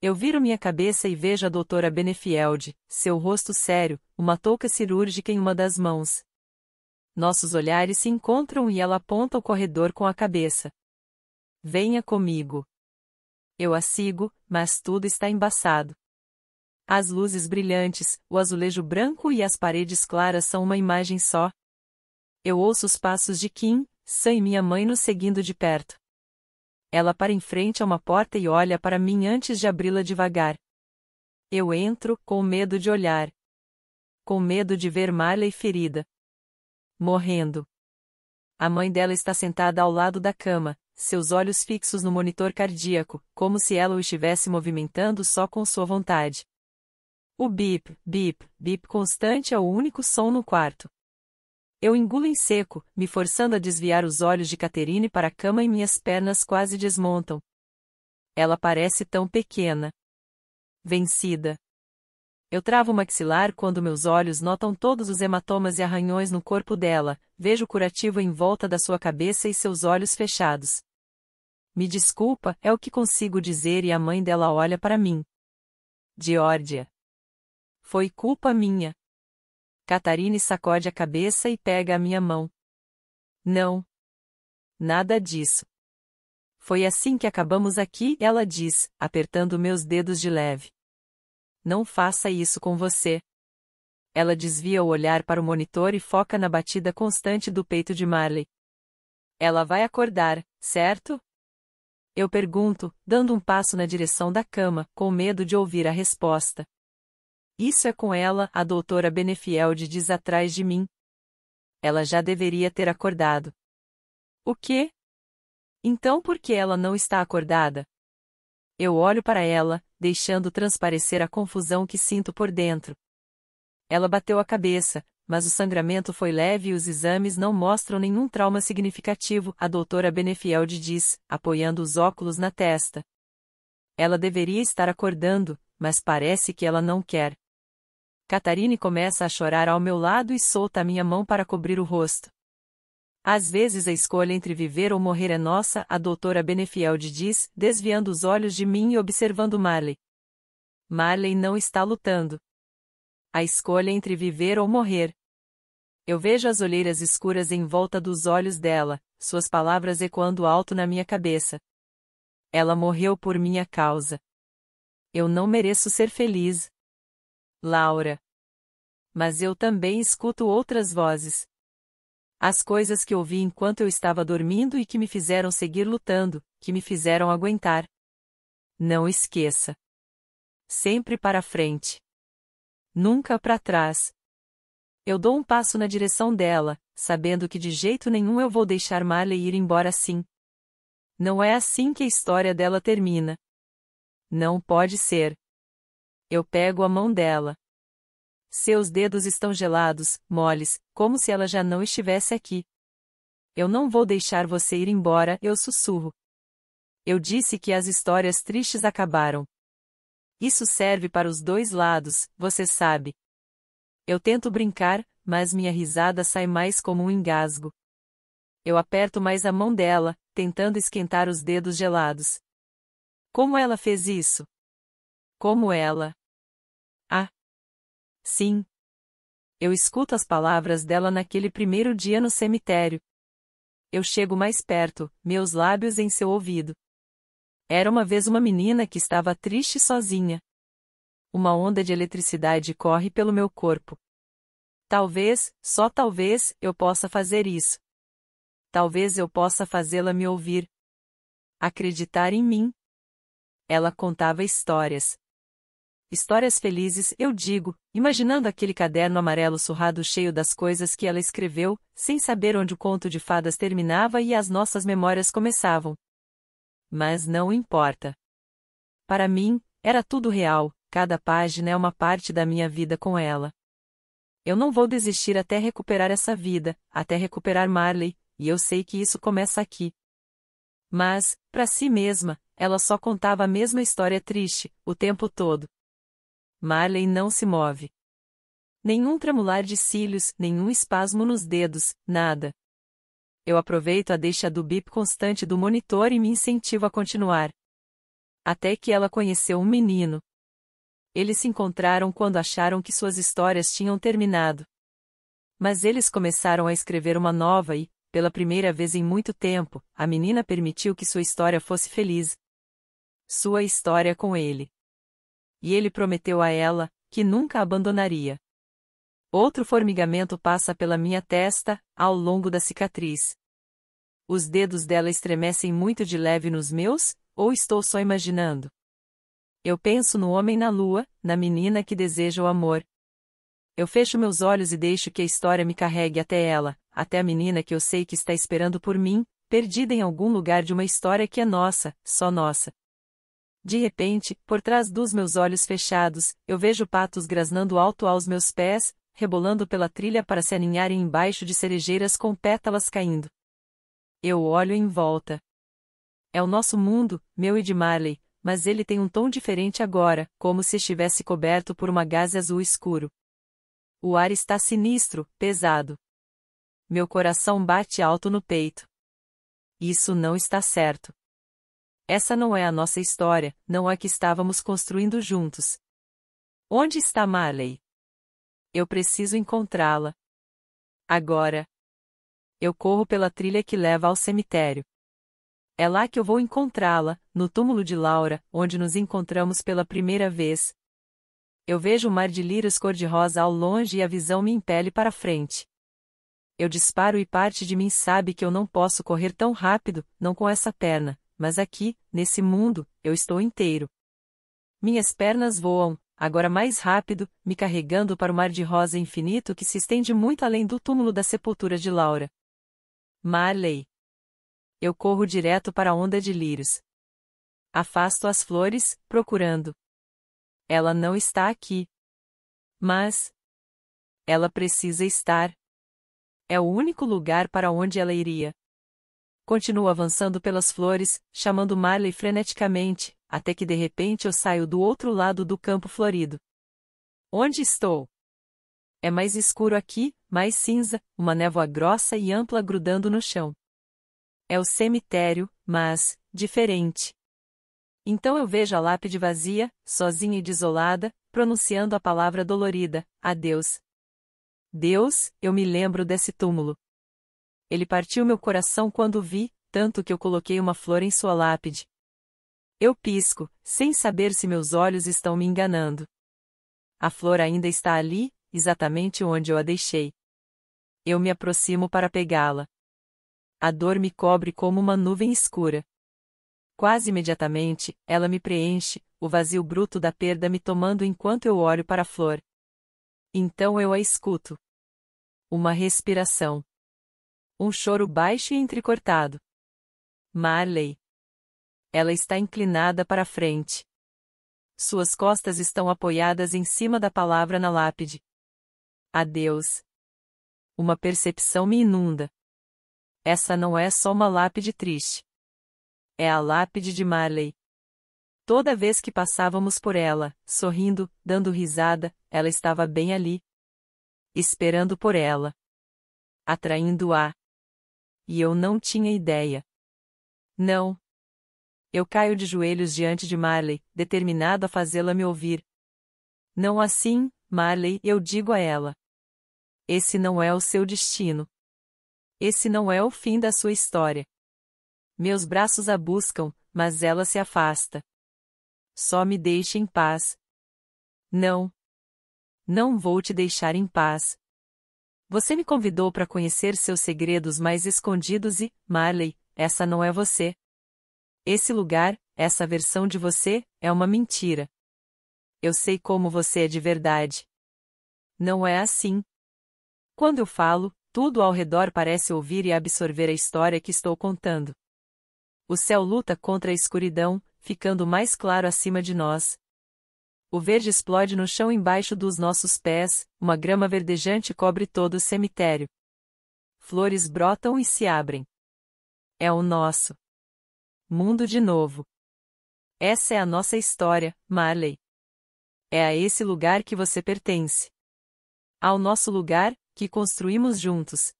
Eu viro minha cabeça e vejo a doutora Benefield, seu rosto sério, uma touca cirúrgica em uma das mãos. Nossos olhares se encontram e ela aponta o corredor com a cabeça. Venha comigo. Eu a sigo, mas tudo está embaçado. As luzes brilhantes, o azulejo branco e as paredes claras são uma imagem só. Eu ouço os passos de Kim, Sam e minha mãe nos seguindo de perto. Ela para em frente a uma porta e olha para mim antes de abri-la devagar. Eu entro, com medo de olhar. Com medo de ver Marley ferida. Morrendo. A mãe dela está sentada ao lado da cama, seus olhos fixos no monitor cardíaco, como se ela o estivesse movimentando só com sua vontade. O bip, bip, bip constante é o único som no quarto. Eu engulo em seco, me forçando a desviar os olhos de Catherine para a cama e minhas pernas quase desmontam. Ela parece tão pequena. Vencida. Eu travo o maxilar quando meus olhos notam todos os hematomas e arranhões no corpo dela, vejo o curativo em volta da sua cabeça e seus olhos fechados. Me desculpa, é o que consigo dizer e a mãe dela olha para mim. Georgia. Foi culpa minha. Catherine sacode a cabeça e pega a minha mão. Não. Nada disso. Foi assim que acabamos aqui, ela diz, apertando meus dedos de leve. Não faça isso com você. Ela desvia o olhar para o monitor e foca na batida constante do peito de Marley. Ela vai acordar, certo? Eu pergunto, dando um passo na direção da cama, com medo de ouvir a resposta. Isso é com ela, a doutora Benefield diz atrás de mim. Ela já deveria ter acordado. O quê? Então por que ela não está acordada? Eu olho para ela, deixando transparecer a confusão que sinto por dentro. Ela bateu a cabeça, mas o sangramento foi leve e os exames não mostram nenhum trauma significativo, a doutora Benefield diz, apoiando os óculos na testa. Ela deveria estar acordando, mas parece que ela não quer. Catherine começa a chorar ao meu lado e solta a minha mão para cobrir o rosto. Às vezes a escolha entre viver ou morrer é nossa, a doutora Benefield diz, desviando os olhos de mim e observando Marley. Marley não está lutando. A escolha entre viver ou morrer. Eu vejo as olheiras escuras em volta dos olhos dela, suas palavras ecoando alto na minha cabeça. Ela morreu por minha causa. Eu não mereço ser feliz. Laura. Mas eu também escuto outras vozes. As coisas que ouvi enquanto eu estava dormindo e que me fizeram seguir lutando, que me fizeram aguentar. Não esqueça. Sempre para frente. Nunca para trás. Eu dou um passo na direção dela, sabendo que de jeito nenhum eu vou deixar Marley ir embora assim. Não é assim que a história dela termina. Não pode ser. Eu pego a mão dela. Seus dedos estão gelados, moles, como se ela já não estivesse aqui. Eu não vou deixar você ir embora, eu sussurro. Eu disse que as histórias tristes acabaram. Isso serve para os dois lados, você sabe. Eu tento brincar, mas minha risada sai mais como um engasgo. Eu aperto mais a mão dela, tentando esquentar os dedos gelados. Como ela fez isso? Como ela? Ah! Sim. Eu escuto as palavras dela naquele primeiro dia no cemitério. Eu chego mais perto, meus lábios em seu ouvido. Era uma vez uma menina que estava triste sozinha. Uma onda de eletricidade corre pelo meu corpo. Talvez, só talvez, eu possa fazer isso. Talvez eu possa fazê-la me ouvir. Acreditar em mim. Ela contava histórias. Histórias felizes, eu digo, imaginando aquele caderno amarelo surrado cheio das coisas que ela escreveu, sem saber onde o conto de fadas terminava e as nossas memórias começavam. Mas não importa. Para mim, era tudo real, cada página é uma parte da minha vida com ela. Eu não vou desistir até recuperar essa vida, até recuperar Marley, e eu sei que isso começa aqui. Mas, para si mesma, ela só contava a mesma história triste, o tempo todo. Marley não se move. Nenhum tremular de cílios, nenhum espasmo nos dedos, nada. Eu aproveito a deixa do bip constante do monitor e me incentivo a continuar. Até que ela conheceu um menino. Eles se encontraram quando acharam que suas histórias tinham terminado. Mas eles começaram a escrever uma nova e, pela primeira vez em muito tempo, a menina permitiu que sua história fosse feliz. Sua história com ele. E ele prometeu a ela, que nunca a abandonaria. Outro formigamento passa pela minha testa, ao longo da cicatriz. Os dedos dela estremecem muito de leve nos meus, ou estou só imaginando? Eu penso no homem na lua, na menina que deseja o amor. Eu fecho meus olhos e deixo que a história me carregue até ela, até a menina que eu sei que está esperando por mim, perdida em algum lugar de uma história que é nossa, só nossa. De repente, por trás dos meus olhos fechados, eu vejo patos grasnando alto aos meus pés, rebolando pela trilha para se aninharem embaixo de cerejeiras com pétalas caindo. Eu olho em volta. É o nosso mundo, meu e de Marley, mas ele tem um tom diferente agora, como se estivesse coberto por uma gaze azul escuro. O ar está sinistro, pesado. Meu coração bate alto no peito. Isso não está certo. Essa não é a nossa história, não a que estávamos construindo juntos. Onde está Marley? Eu preciso encontrá-la. Agora. Eu corro pela trilha que leva ao cemitério. É lá que eu vou encontrá-la, no túmulo de Laura, onde nos encontramos pela primeira vez. Eu vejo o mar de lírios cor-de-rosa ao longe e a visão me impele para frente. Eu disparo e parte de mim sabe que eu não posso correr tão rápido, não com essa perna, mas aqui, nesse mundo, eu estou inteiro. Minhas pernas voam, agora mais rápido, me carregando para o mar de rosa infinito que se estende muito além do túmulo da sepultura de Laura. Marley. Eu corro direto para a onda de lírios. Afasto as flores, procurando. Ela não está aqui. Mas ela precisa estar. É o único lugar para onde ela iria. Continuo avançando pelas flores, chamando Marley freneticamente, até que de repente eu saio do outro lado do campo florido. Onde estou? É mais escuro aqui, mais cinza, uma névoa grossa e ampla grudando no chão. É o cemitério, mas diferente. Então eu vejo a lápide vazia, sozinha e desolada, pronunciando a palavra dolorida: adeus. Deus, eu me lembro desse túmulo. Ele partiu meu coração quando o vi, tanto que eu coloquei uma flor em sua lápide. Eu pisco, sem saber se meus olhos estão me enganando. A flor ainda está ali, exatamente onde eu a deixei. Eu me aproximo para pegá-la. A dor me cobre como uma nuvem escura. Quase imediatamente, ela me preenche, o vazio bruto da perda me tomando enquanto eu olho para a flor. Então eu a escuto. Uma respiração. Um choro baixo e entrecortado. Marley. Ela está inclinada para a frente. Suas costas estão apoiadas em cima da palavra na lápide. Adeus. Uma percepção me inunda. Essa não é só uma lápide triste. É a lápide de Marley. Toda vez que passávamos por ela, sorrindo, dando risada, ela estava bem ali. Esperando por ela. Atraindo-a. E eu não tinha ideia. Não. Eu caio de joelhos diante de Marley, determinado a fazê-la me ouvir. Não assim, Marley, eu digo a ela. Esse não é o seu destino. Esse não é o fim da sua história. Meus braços a buscam, mas ela se afasta. Só me deixe em paz. Não. Não vou te deixar em paz. Você me convidou para conhecer seus segredos mais escondidos e, Marley, essa não é você. Esse lugar, essa versão de você, é uma mentira. Eu sei como você é de verdade. Não é assim. Quando eu falo, tudo ao redor parece ouvir e absorver a história que estou contando. O céu luta contra a escuridão, ficando mais claro acima de nós. O verde explode no chão embaixo dos nossos pés, uma grama verdejante cobre todo o cemitério. Flores brotam e se abrem. É o nosso mundo de novo. Essa é a nossa história, Marley. É a esse lugar que você pertence. Ao nosso lugar, que construímos juntos.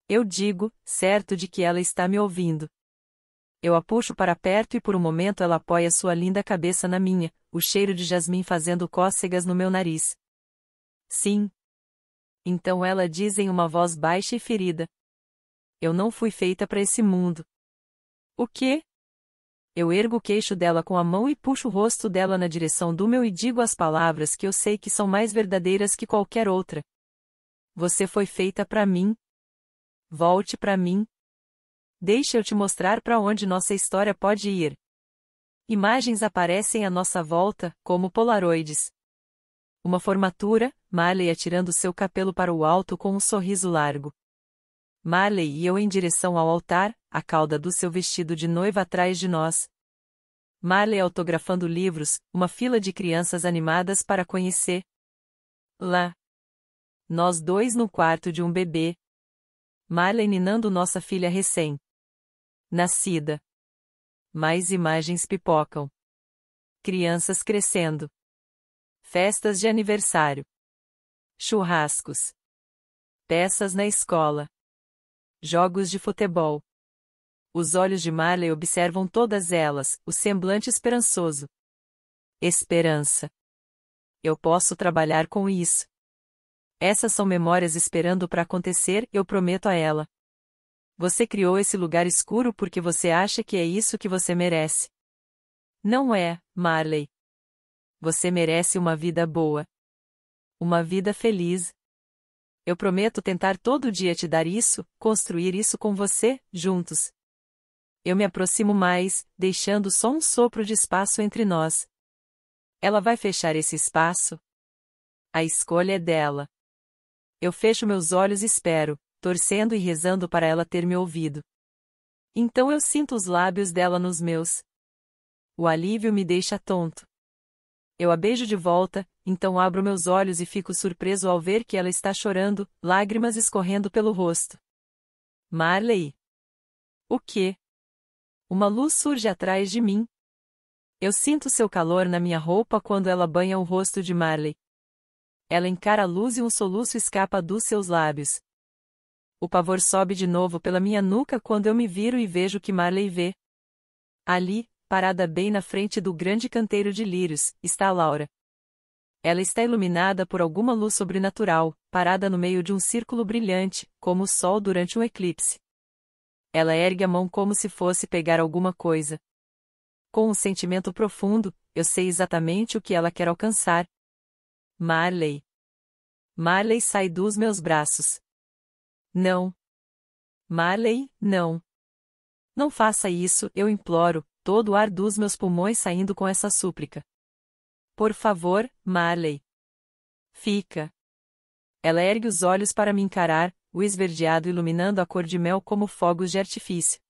Eu digo, certo de que ela está me ouvindo. Eu a puxo para perto e por um momento ela apoia sua linda cabeça na minha, o cheiro de jasmim fazendo cócegas no meu nariz. Sim. Então ela diz em uma voz baixa e ferida. Eu não fui feita para esse mundo. O quê? Eu ergo o queixo dela com a mão e puxo o rosto dela na direção do meu e digo as palavras que eu sei que são mais verdadeiras que qualquer outra. Você foi feita para mim. Volte para mim. Deixa eu te mostrar para onde nossa história pode ir. Imagens aparecem à nossa volta, como polaroides. Uma formatura, Marley atirando seu cabelo para o alto com um sorriso largo. Marley e eu em direção ao altar, a cauda do seu vestido de noiva atrás de nós. Marley autografando livros, uma fila de crianças animadas para conhecer. Lá. Nós dois no quarto de um bebê. Marley ninando nossa filha recém-nascida. Mais imagens pipocam. Crianças crescendo. Festas de aniversário. Churrascos. Peças na escola. Jogos de futebol. Os olhos de Marley observam todas elas, o semblante esperançoso. Esperança. Eu posso trabalhar com isso. Essas são memórias esperando para acontecer, eu prometo a ela. Você criou esse lugar escuro porque você acha que é isso que você merece. Não é, Marley. Você merece uma vida boa. Uma vida feliz. Eu prometo tentar todo dia te dar isso, construir isso com você, juntos. Eu me aproximo mais, deixando só um sopro de espaço entre nós. Ela vai fechar esse espaço? A escolha é dela. Eu fecho meus olhos e espero, torcendo e rezando para ela ter me ouvido. Então eu sinto os lábios dela nos meus. O alívio me deixa tonto. Eu a beijo de volta, então abro meus olhos e fico surpreso ao ver que ela está chorando, lágrimas escorrendo pelo rosto. Marley. O quê? Uma luz surge atrás de mim. Eu sinto seu calor na minha roupa quando ela banha o rosto de Marley. Ela encara a luz e um soluço escapa dos seus lábios. O pavor sobe de novo pela minha nuca quando eu me viro e vejo que Marley vê. Ali, parada bem na frente do grande canteiro de lírios, está Laura. Ela está iluminada por alguma luz sobrenatural, parada no meio de um círculo brilhante, como o sol durante um eclipse. Ela ergue a mão como se fosse pegar alguma coisa. Com um sentimento profundo, eu sei exatamente o que ela quer alcançar. Marley. Marley sai dos meus braços. Não. Marley, não. Não faça isso, eu imploro, todo o ar dos meus pulmões saindo com essa súplica. Por favor, Marley. Fica. Ela ergue os olhos para me encarar, o esverdeado iluminando a cor de mel como fogos de artifício.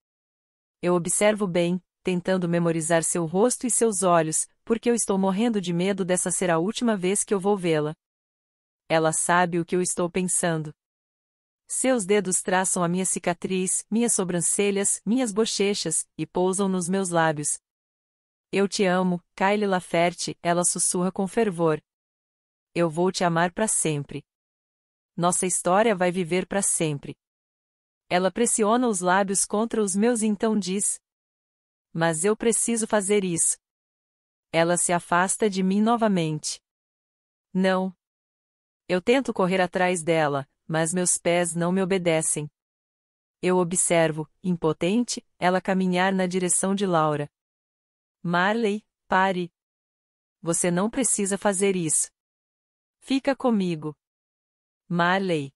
Eu observo bem, tentando memorizar seu rosto e seus olhos, porque eu estou morrendo de medo dessa ser a última vez que eu vou vê-la. Ela sabe o que eu estou pensando. Seus dedos traçam a minha cicatriz, minhas sobrancelhas, minhas bochechas, e pousam nos meus lábios. Eu te amo, Kyle Laferte, ela sussurra com fervor. Eu vou te amar para sempre. Nossa história vai viver para sempre. Ela pressiona os lábios contra os meus e então diz: mas eu preciso fazer isso. Ela se afasta de mim novamente. Não. Eu tento correr atrás dela, mas meus pés não me obedecem. Eu observo, impotente, ela caminhar na direção de Laura. Marley, pare. Você não precisa fazer isso. Fica comigo. Marley.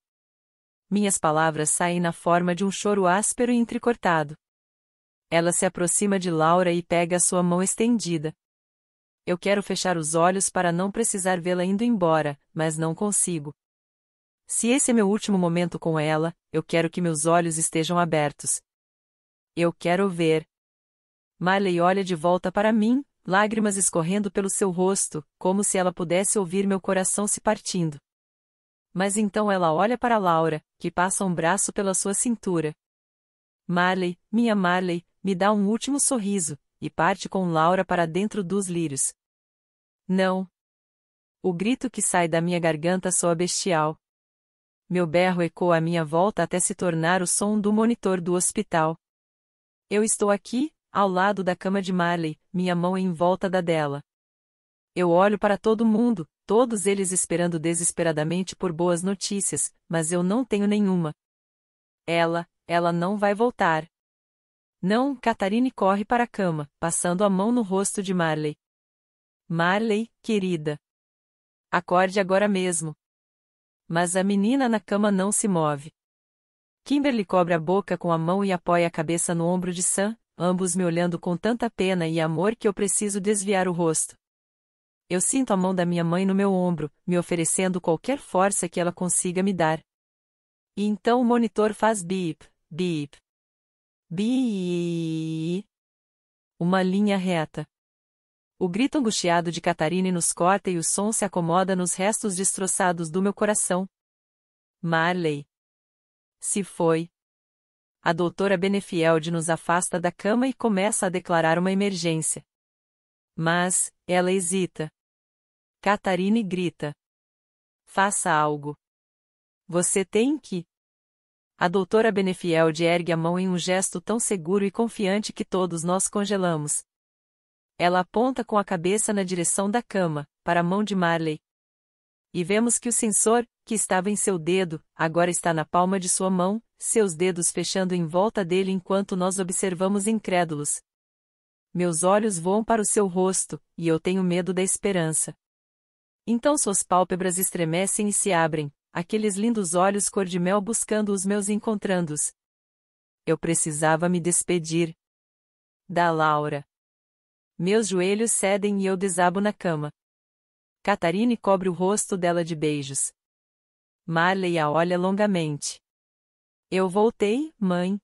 Minhas palavras saem na forma de um choro áspero e entrecortado. Ela se aproxima de Laura e pega a sua mão estendida. Eu quero fechar os olhos para não precisar vê-la indo embora, mas não consigo. Se esse é meu último momento com ela, eu quero que meus olhos estejam abertos. Eu quero ver. Marley olha de volta para mim, lágrimas escorrendo pelo seu rosto, como se ela pudesse ouvir meu coração se partindo. Mas então ela olha para Laura, que passa um braço pela sua cintura. Marley, minha Marley, me dá um último sorriso, e parte com Laura para dentro dos lírios. Não. O grito que sai da minha garganta soa bestial. Meu berro ecoa à minha volta até se tornar o som do monitor do hospital. Eu estou aqui, ao lado da cama de Marley, minha mão em volta da dela. Eu olho para todo mundo, todos eles esperando desesperadamente por boas notícias, mas eu não tenho nenhuma. Ela não vai voltar. Não, Catharine corre para a cama, passando a mão no rosto de Marley. Marley, querida. Acorde agora mesmo. Mas a menina na cama não se move. Kimberly cobre a boca com a mão e apoia a cabeça no ombro de Sam, ambos me olhando com tanta pena e amor que eu preciso desviar o rosto. Eu sinto a mão da minha mãe no meu ombro, me oferecendo qualquer força que ela consiga me dar. E então o monitor faz bip, bip, bip. Uma linha reta. O grito angustiado de Catharine nos corta e o som se acomoda nos restos destroçados do meu coração. Marley. Se foi. A doutora Benefield nos afasta da cama e começa a declarar uma emergência. Mas, ela hesita. Catharine grita. Faça algo. Você tem que. A doutora Benefield ergue a mão em um gesto tão seguro e confiante que todos nós congelamos. Ela aponta com a cabeça na direção da cama, para a mão de Marley. E vemos que o sensor, que estava em seu dedo, agora está na palma de sua mão, seus dedos fechando em volta dele enquanto nós observamos incrédulos. Meus olhos voam para o seu rosto, e eu tenho medo da esperança. Então suas pálpebras estremecem e se abrem, aqueles lindos olhos cor de mel buscando os meus e encontrando-os. Eu precisava me despedir. Da Laura. Meus joelhos cedem e eu desabo na cama. Catharine cobre o rosto dela de beijos. Marley a olha longamente. Eu voltei, mãe.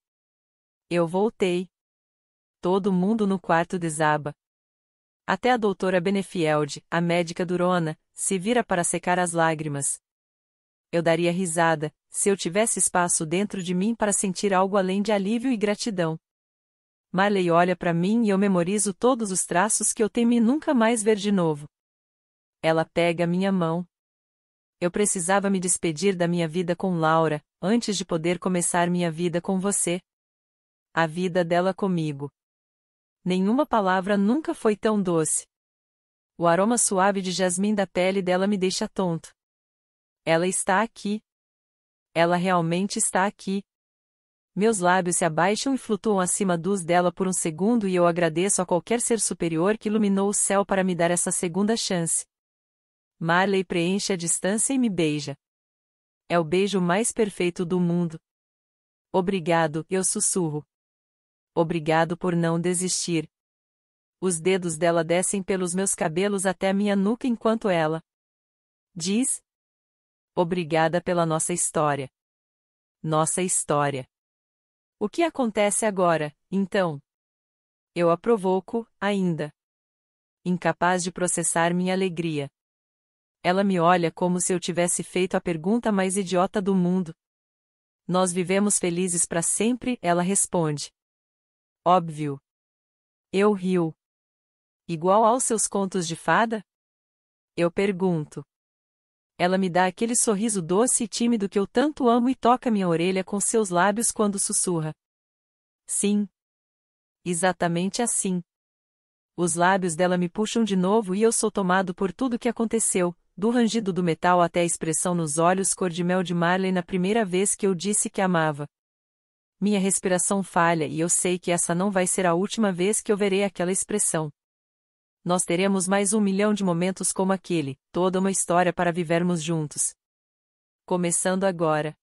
Eu voltei. Todo mundo no quarto desaba. Até a doutora Benefield, a médica durona, se vira para secar as lágrimas. Eu daria risada, se eu tivesse espaço dentro de mim para sentir algo além de alívio e gratidão. Marley olha para mim e eu memorizo todos os traços que eu temi nunca mais ver de novo. Ela pega minha mão. Eu precisava me despedir da minha vida com Laura, antes de poder começar minha vida com você. A vida dela comigo. Nenhuma palavra nunca foi tão doce. O aroma suave de jasmim da pele dela me deixa tonto. Ela está aqui. Ela realmente está aqui. Meus lábios se abaixam e flutuam acima dos dela por um segundo e eu agradeço a qualquer ser superior que iluminou o céu para me dar essa segunda chance. Marley preenche a distância e me beija. É o beijo mais perfeito do mundo. Obrigado, eu sussurro. Obrigado por não desistir. Os dedos dela descem pelos meus cabelos até minha nuca enquanto ela diz: obrigada pela nossa história. Nossa história. O que acontece agora, então? Eu a provoco, ainda. Incapaz de processar minha alegria. Ela me olha como se eu tivesse feito a pergunta mais idiota do mundo. Nós vivemos felizes para sempre, ela responde. Óbvio. Eu rio. Igual aos seus contos de fada? Eu pergunto. Ela me dá aquele sorriso doce e tímido que eu tanto amo e toca minha orelha com seus lábios quando sussurra. Sim. Exatamente assim. Os lábios dela me puxam de novo e eu sou tomado por tudo que aconteceu, do rangido do metal até a expressão nos olhos cor de mel de Marley na primeira vez que eu disse que amava. Minha respiração falha e eu sei que essa não vai ser a última vez que eu verei aquela expressão. Nós teremos mais 1 milhão de momentos como aquele, toda uma história para vivermos juntos. Começando agora.